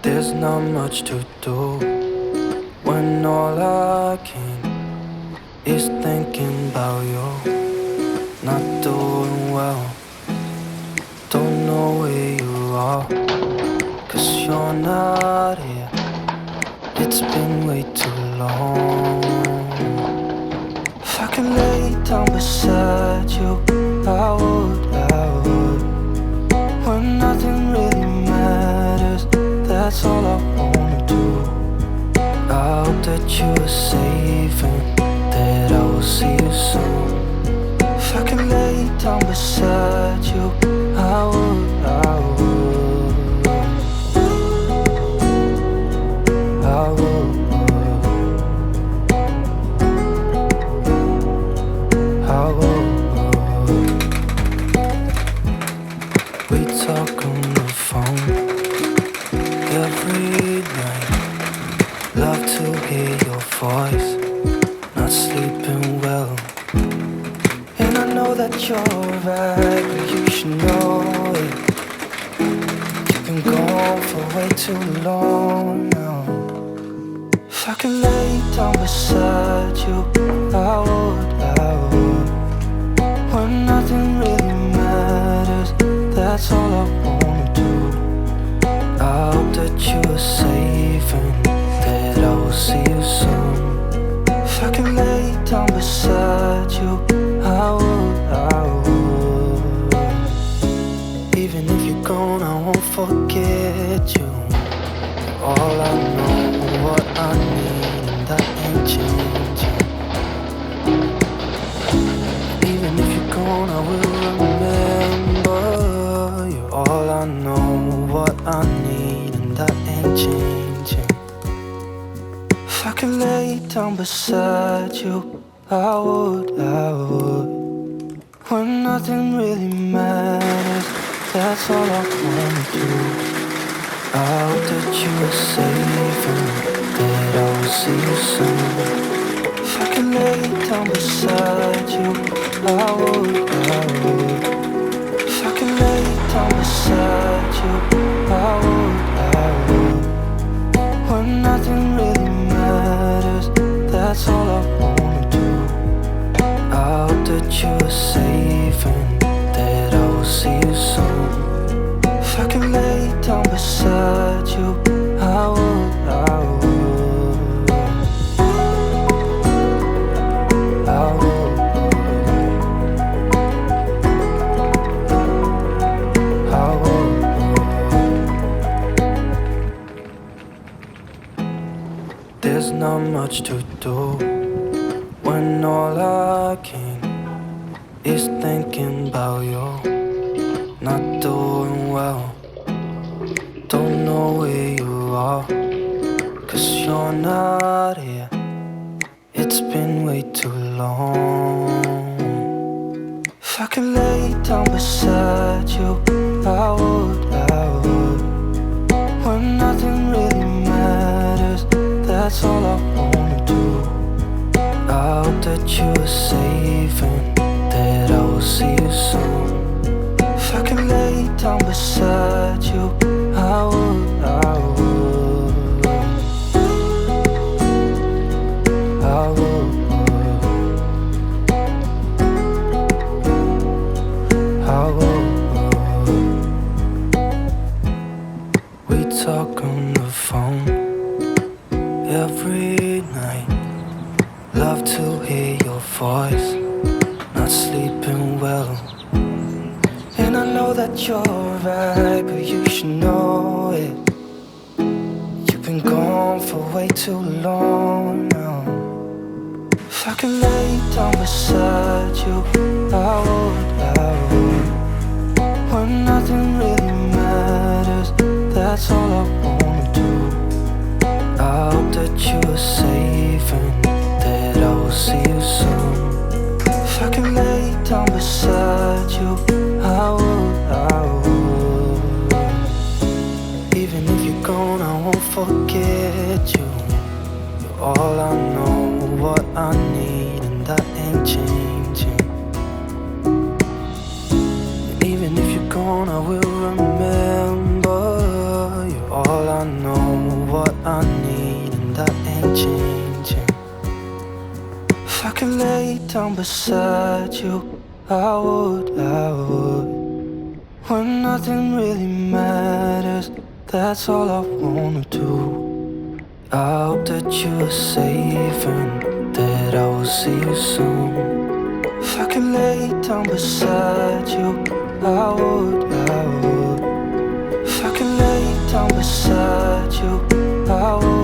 There's not much to do when all I can is thinking about you. Not doing well, don't know where you are, 'cause you're not here. It's been way too long. If I can lay down beside you, I would. When nothing really matters, that's all I wanna do. I hope that you are safe and that I will see you soon. If I can lay down beside you, I would. I would. I would. We talk on the phone every night. Love to hear your voice. Not sleeping well, and I know that you're right, but you should know it. You've been gone for way too long now. If I can lay down beside you, I would. When nothing really matters, that's all I wanna do. I hope that you are safe and that I will see you soon. If I can lay down beside you, I would. Even if you're gone, I won't forget you. You're all I know, what I need, and that ain't changing. Even if you're gone, I will remember. You're all I know, what I need, and that ain't changing. If I can lay down beside you, I would. When nothing really matters, that's all I wanna do. I hope that you are safe and that I will see you soon. If I can lay down beside you, I would. If I can lay down beside you, I would. When nothing really matters, that's all I wanna do. I hope that you are safe and that I will see you soon. If I can lay down beside you, I would. I would. There's not much to do when all I can is thinking about you. Not doing well, don't know where you are, 'cause you're not here. It's been way too long. If I can lay down beside you, I would. When nothing really matters, that's all I wanna do. I hope that you are safe and that I will see you soon. If I can lay down beside you, I would. I would. I would. We talk on the phone every night. Love to hear your voice. Not sleeping well, and I know that you're right, but you should know it. You've been gone for way too long now. If I can lay down beside you, I would. When nothing really matters, that's all I wanna do. I hope that you are safe and that I will see you soon. If I can lay down beside you, I would. Even if you're gone, I won't forget you. You're all I know, what I need, and that ain't changing. Even if you're gone, I will remember. You're all I know what I need, and that ain't changing. If I could lay down beside you, I would. When nothing really matters, that's all I wanna do. I hope that you are safe and that I will see you soon. If I could lay down beside you, I would. If I could lay down beside you, I would.